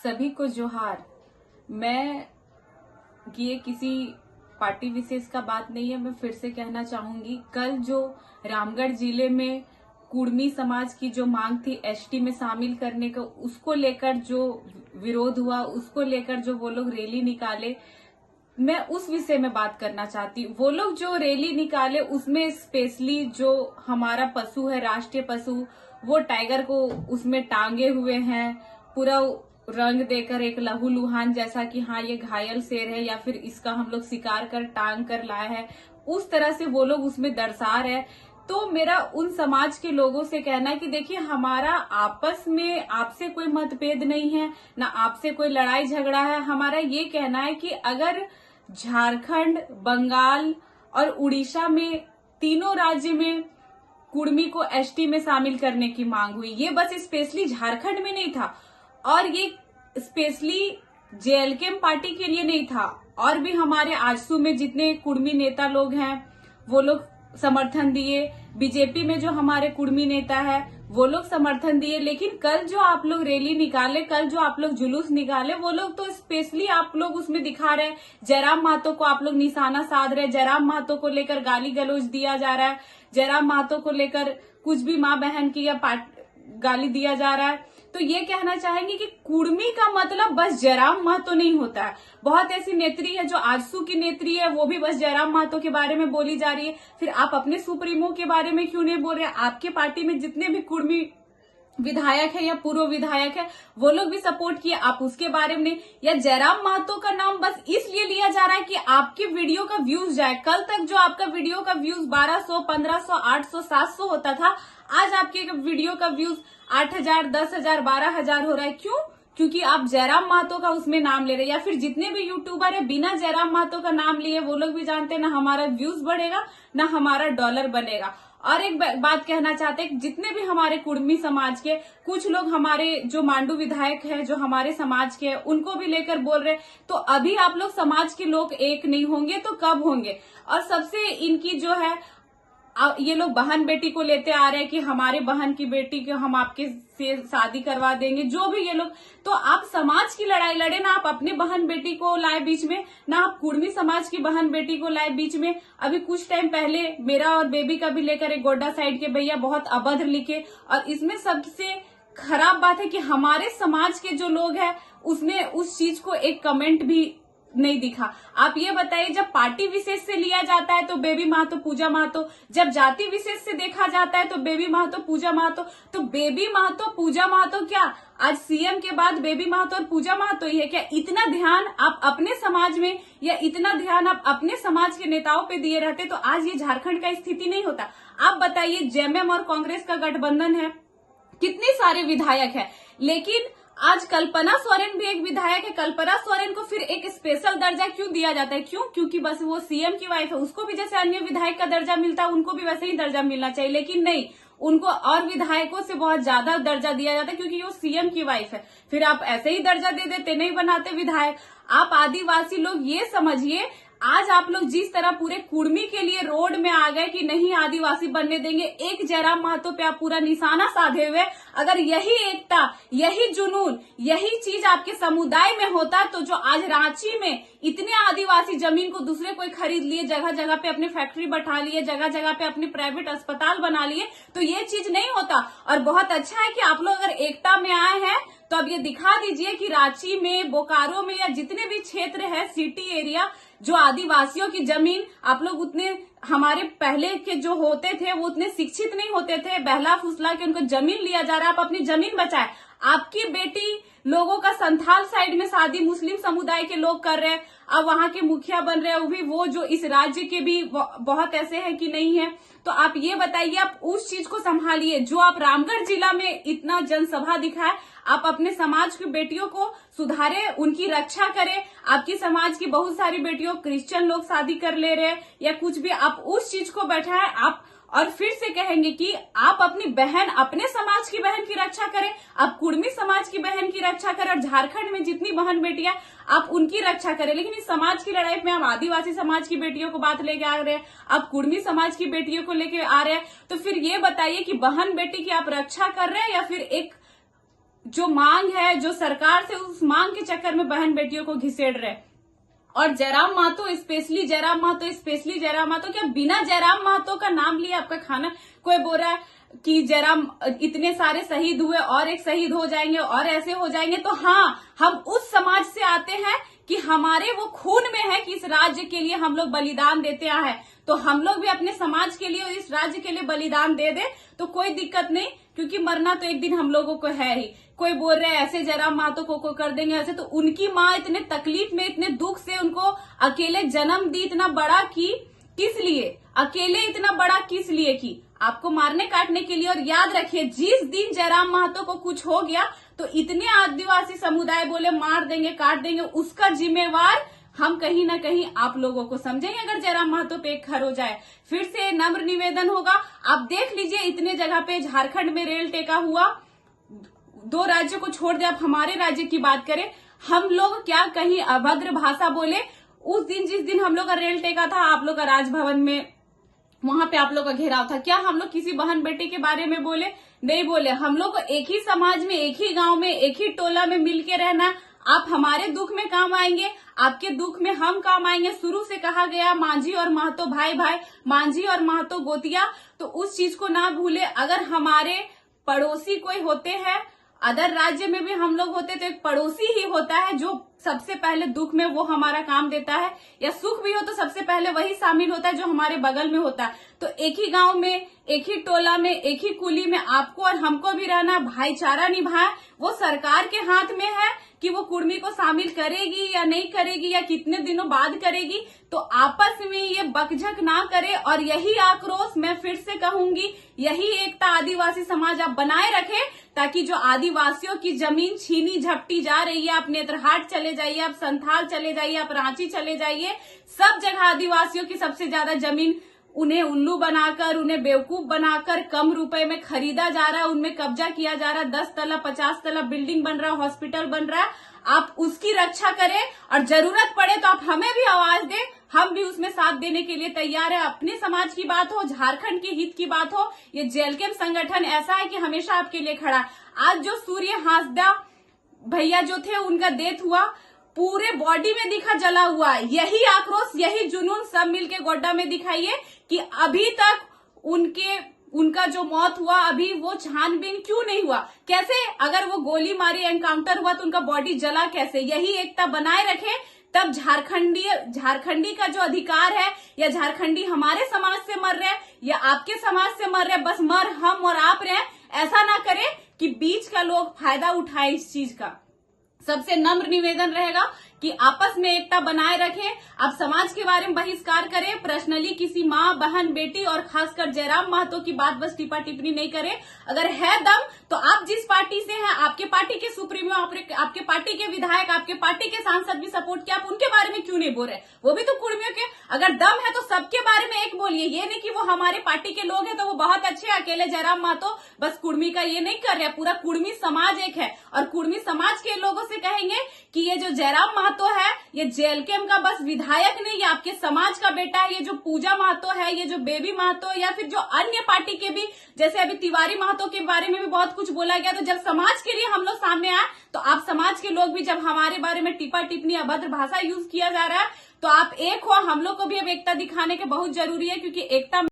सभी को जोहार। मैं ये किसी पार्टी विशेष का बात नहीं है, मैं फिर से कहना चाहूंगी, कल जो रामगढ़ जिले में कुर्मी समाज की जो मांग थी एसटी में शामिल करने का, उसको लेकर जो विरोध हुआ, उसको लेकर जो वो लोग रैली निकाले, मैं उस विषय में बात करना चाहती हूँ। वो लोग जो रैली निकाले उसमें स्पेशली जो हमारा पशु है, राष्ट्रीय पशु, वो टाइगर को उसमें टांगे हुए हैं, पूरा रंग देकर एक लहूलुहान जैसा कि हाँ ये घायल शेर है या फिर इसका हम लोग शिकार कर टांग कर लाए हैं, उस तरह से वो लोग उसमें दर्शा रहे हैं। तो मेरा उन समाज के लोगों से कहना है कि देखिए, हमारा आपस में आपसे कोई मतभेद नहीं है, ना आपसे कोई लड़ाई झगड़ा है। हमारा ये कहना है कि अगर झारखंड, बंगाल और उड़ीसा में, तीनों राज्य में कुर्मी को एसटी में शामिल करने की मांग हुई, ये बस स्पेशली झारखंड में नहीं था और ये स्पेशली जेएलके पार्टी के लिए नहीं था, और भी हमारे आजसू में जितने कुर्मी नेता लोग हैं वो लोग समर्थन दिए, बीजेपी में जो हमारे कुर्मी नेता है वो लोग समर्थन दिए। लेकिन कल जो आप लोग रैली निकाले, कल जो आप लोग जुलूस निकाले, वो लोग तो स्पेशली आप लोग उसमें दिखा रहे हैं, जयराम महतो को आप लोग निशाना साध रहे हैं, जयराम महतो को लेकर गाली गलौज दिया जा रहा है, जयराम महतो को लेकर कुछ भी माँ बहन की या गाली दिया जा रहा है। तो ये कहना चाहेंगे कि कुर्मी का मतलब बस जयराम महतो नहीं होता है। बहुत ऐसी नेत्री है जो आजसू की नेत्री है, वो भी बस जयराम महतो के बारे में बोली जा रही है। फिर आप अपने सुप्रीमो के बारे में क्यों नहीं बोल रहे? आपके पार्टी में जितने भी कुर्मी विधायक है या पूर्व विधायक है वो लोग भी सपोर्ट किए, आप उसके बारे में। या जयराम महतो का नाम बस इसलिए लिया जा रहा है कि आपके वीडियो का व्यूज जाए। कल तक जो आपका वीडियो का व्यूज 1200, 1500, 800, 700 होता था, आज आपके वीडियो का व्यूज 8000, 10,000, 12,000 हो रहा है। क्यों? क्योंकि आप जयराम महतो का उसमें नाम ले रहे हैं। या फिर जितने भी यूट्यूबर है बिना जयराम महतो का नाम लिए, वो लोग भी जानते हैं ना हमारा व्यूज बढ़ेगा ना हमारा डॉलर बनेगा। और एक बात कहना चाहते हैं, जितने भी हमारे कुर्मी समाज के कुछ लोग, हमारे जो मांडू विधायक है जो हमारे समाज के हैं, उनको भी लेकर बोल रहे, तो अभी आप लोग समाज के लोग एक नहीं होंगे तो कब होंगे? और सबसे इनकी जो है, ये लोग बहन बेटी को लेते आ रहे हैं कि हमारे बहन की बेटी को हम आपके से शादी करवा देंगे, जो भी ये लोग। तो आप समाज की लड़ाई लड़े ना, आप अपने बहन बेटी को लाए बीच में, ना आप कुर्मी समाज की बहन बेटी को लाए बीच में। अभी कुछ टाइम पहले मेरा और बेबी का भी लेकर एक गोड्डा साइड के भैया बहुत अभद्र लिखे, और इसमें सबसे खराब बात है कि हमारे समाज के जो लोग हैं उसमें उस चीज को एक कमेंट भी नहीं दिखा। आप ये बताइए, जब पार्टी विशेष से लिया जाता है तो बेबी महतो, पूजा महतो, जब जाति विशेष से देखा जाता है तो बेबी महतो, पूजा महतो, तो बेबी महतो, पूजा महतो क्या आज सीएम के बाद बेबी महतो और पूजा महतो ही है क्या? इतना ध्यान आप अपने समाज में या इतना ध्यान आप अपने समाज के नेताओं पे दिए रहते तो आज ये झारखंड का स्थिति नहीं होता। आप बताइए, जेएमएम और कांग्रेस का गठबंधन है, कितने सारे विधायक है, लेकिन आज कल्पना सोरेन भी एक विधायक है। कल्पना सोरेन को फिर एक स्पेशल दर्जा क्यों दिया जाता है? क्यों? क्योंकि बस वो सीएम की वाइफ है, उसको भी जैसे अन्य विधायक का दर्जा मिलता है उनको भी वैसे ही दर्जा मिलना चाहिए। लेकिन नहीं, उनको और विधायकों से बहुत ज्यादा दर्जा दिया जाता है क्योंकि वो सीएम की वाइफ है। फिर आप ऐसे ही दर्जा दे देते, नहीं बनाते विधायक। आप आदिवासी लोग ये समझिए, आज आप लोग जिस तरह पूरे कुर्मी के लिए रोड में आ गए कि नहीं आदिवासी बनने देंगे, एक जयराम महतो पे आप पूरा निशाना साधे हुए, अगर यही एकता, यही जुनून, यही चीज आपके समुदाय में होता तो जो आज रांची में इतने आदिवासी जमीन को दूसरे कोई खरीद लिए, जगह जगह पे अपनी फैक्ट्री बैठा लिए, जगह जगह पे अपने प्राइवेट अस्पताल बना लिए, तो ये चीज नहीं होता। और बहुत अच्छा है कि आप लोग अगर एकता में आए हैं तो अब ये दिखा दीजिए कि रांची में, बोकारो में या जितने भी क्षेत्र है, सिटी एरिया, जो आदिवासियों की जमीन, आप लोग उतने, हमारे पहले के जो होते थे वो उतने शिक्षित नहीं होते थे, बहला फुसला के उनको जमीन लिया जा रहा है। आप अपनी जमीन बचाए। आपकी बेटी लोगों का संथाल साइड में शादी मुस्लिम समुदाय के लोग कर रहे हैं, अब वहां के मुखिया बन रहे हैं, वो भी वो जो इस राज्य के भी बहुत ऐसे हैं कि नहीं है। तो आप ये बताइए, आप उस चीज को संभालिए जो आप रामगढ़ जिला में इतना जनसभा दिखाए। आप अपने समाज की बेटियों को सुधारे, उनकी रक्षा करें। आपकी समाज की बहुत सारी बेटियों, क्रिश्चियन लोग शादी कर ले रहे हैं या कुछ भी, आप उस चीज को बैठाएं। आप और फिर से कहेंगे कि आप अपनी बहन, अपने समाज की बहन की रक्षा करें, आप कुर्मी समाज की बहन की रक्षा करें, और झारखंड में जितनी बहन बेटियां आप उनकी रक्षा करें। लेकिन इस समाज की लड़ाई में हम आदिवासी समाज की बेटियों को बात लेके आ रहे हैं, आप कुर्मी समाज की बेटियों को लेके आ रहे हैं। तो फिर ये बताइए कि बहन बेटी की आप रक्षा कर रहे हैं या फिर एक जो मांग है, जो सरकार से उस मांग के चक्कर में बहन बेटियों को घिसेड़ रहे। और जयराम महतो स्पेशली जयराम महतो, क्या बिना जयराम महतो का नाम लिए आपका खाना कोई बोल रहा है कि जयराम इतने सारे शहीद हुए और एक शहीद हो जाएंगे और ऐसे हो जाएंगे? तो हाँ, हम उस समाज से आते हैं कि हमारे वो खून में है कि इस राज्य के लिए हम लोग बलिदान देते आए हैं, तो हम लोग भी अपने समाज के लिए और इस राज्य के लिए बलिदान दे दे तो कोई दिक्कत नहीं, क्योंकि मरना तो एक दिन हम लोगों को है ही। कोई बोल रहे हैं ऐसे जयराम महतो को कर देंगे ऐसे, तो उनकी माँ इतने तकलीफ में, इतने दुख से उनको अकेले जन्म दी, इतना बड़ा की किस लिए? अकेले इतना बड़ा किस लिए की? आपको मारने काटने के लिए। और याद रखिए, जिस दिन जयराम महतो को कुछ हो गया तो इतने आदिवासी समुदाय बोले मार देंगे, काट देंगे, उसका जिम्मेवार हम कहीं ना कहीं आप लोगों को समझेंगे अगर जयराम महतो पे एक खर हो जाए। फिर से नम्र निवेदन होगा, आप देख लीजिए इतने जगह पे झारखंड में रेल टेका हुआ, 2 राज्यों को छोड़ दे, आप हमारे राज्य की बात करें, हम लोग क्या कहीं अभद्र भाषा बोले? उस दिन जिस दिन हम लोग का रेल टेका था, आप लोग का राजभवन में वहां पे आप लोग का घेराव था, क्या हम लोग किसी बहन बेटी के बारे में बोले? नहीं बोले। हम लोग को एक ही समाज में, एक ही गांव में, एक ही टोला में मिलके रहना। आप हमारे दुख में काम आएंगे, आपके दुख में हम काम आएंगे। शुरू से कहा गया मांझी और महतो भाई भाई, मांझी और महतो गोतिया, तो उस चीज को ना भूले। अगर हमारे पड़ोसी कोई होते हैं, अदर राज्य में भी हम लोग होते, तो एक पड़ोसी ही होता है जो सबसे पहले दुख में वो हमारा काम देता है, या सुख भी हो तो सबसे पहले वही शामिल होता है जो हमारे बगल में होता है। तो एक ही गांव में, एक ही टोला में, एक ही कुली में आपको और हमको भी रहना, भाईचारा निभाए। वो सरकार के हाथ में है कि वो कुर्मी को शामिल करेगी या नहीं करेगी, या कितने दिनों बाद करेगी। तो आपस में ये बकझक ना करे, और यही आक्रोश मैं फिर से कहूंगी, यही एकता आदिवासी समाज आप बनाए रखे, ताकि जो आदिवासियों की जमीन छीनी झपटी जा रही है, आप नेत्रहाट चले जाइए, आप संथाल चले जाइए, आप रांची चले जाइए, सब जगह आदिवासियों की सबसे ज्यादा जमीन उन्हें उल्लू बनाकर, उन्हें बेवकूफ बनाकर कम रुपए में खरीदा जा रहा है, उनमें कब्जा किया जा रहा है। 10 तला 50 तला बिल्डिंग बन रहा है, हॉस्पिटल बन रहा है। आप उसकी रक्षा करें, और जरूरत पड़े तो आप हमें भी आवाज दें, हम भी उसमें साथ देने के लिए तैयार है। अपने समाज की बात हो, झारखंड के हित की बात हो, ये जेलकेम संगठन ऐसा है कि हमेशा आपके लिए खड़ा। आज जो सूर्य हांसदा भैया जो थे, उनका डेथ हुआ, पूरे बॉडी में दिखा जला हुआ है। यही आक्रोश, यही जुनून सब मिलके गोड्डा में दिखाइए कि अभी तक उनका जो मौत हुआ, अभी वो छानबीन क्यों नहीं हुआ? कैसे? अगर वो गोली मारी, एनकाउंटर हुआ, तो उनका बॉडी जला कैसे? यही एकता बनाए रखे, तब झारखंडी का जो अधिकार है, या झारखंडी हमारे समाज से मर रहे या आपके समाज से मर रहे, बस मर हम और आप रहे, ऐसा ना करे कि बीच का लोग फायदा उठाए इस चीज का। सबसे नम्र निवेदन रहेगा कि आपस में एकता बनाए रखें। आप समाज के बारे में बहिष्कार करें, पर्सनली किसी माँ, बहन, बेटी और खासकर जयराम महतो की बात बस टिप्पा टिप्पणी नहीं करें। अगर है दम तो आप जिस पार्टी से हैं, आपके पार्टी के सुप्रीमो, आपके पार्टी के विधायक, आपके पार्टी के सांसद भी सपोर्ट किया, आप उनके बारे में क्यों नहीं बोल रहे? वो भी तो कुर्मियों के। अगर दम है तो सबके बारे में एक बोलिए, ये नहीं कि वो हमारे पार्टी के लोग हैं तो वो बहुत अच्छे, अकेले जयराम महतो बस कुर्मी का ये नहीं कर रहे, पूरा कुर्मी समाज एक है। और कुर्मी समाज के लोगों से कहेंगे कि ये जो जयराम महतो है, ये जेलकेम का बस विधायक नहीं, ये आपके समाज का बेटा है। ये जो पूजा महतो है, ये जो बेबी महतो, या फिर जो अन्य पार्टी के भी, जैसे अभी तिवारी महतो के बारे में भी बहुत कुछ बोला गया, तो जब समाज के लिए हम लोग सामने आए, तो आप समाज के लोग भी, जब हमारे बारे में टिप्पा टिप्पणी, अभद्र भाषा यूज किया जा रहा है, तो आप एक हो। हम लोग को भी अब एकता दिखाने के बहुत जरूरी है, क्योंकि एकता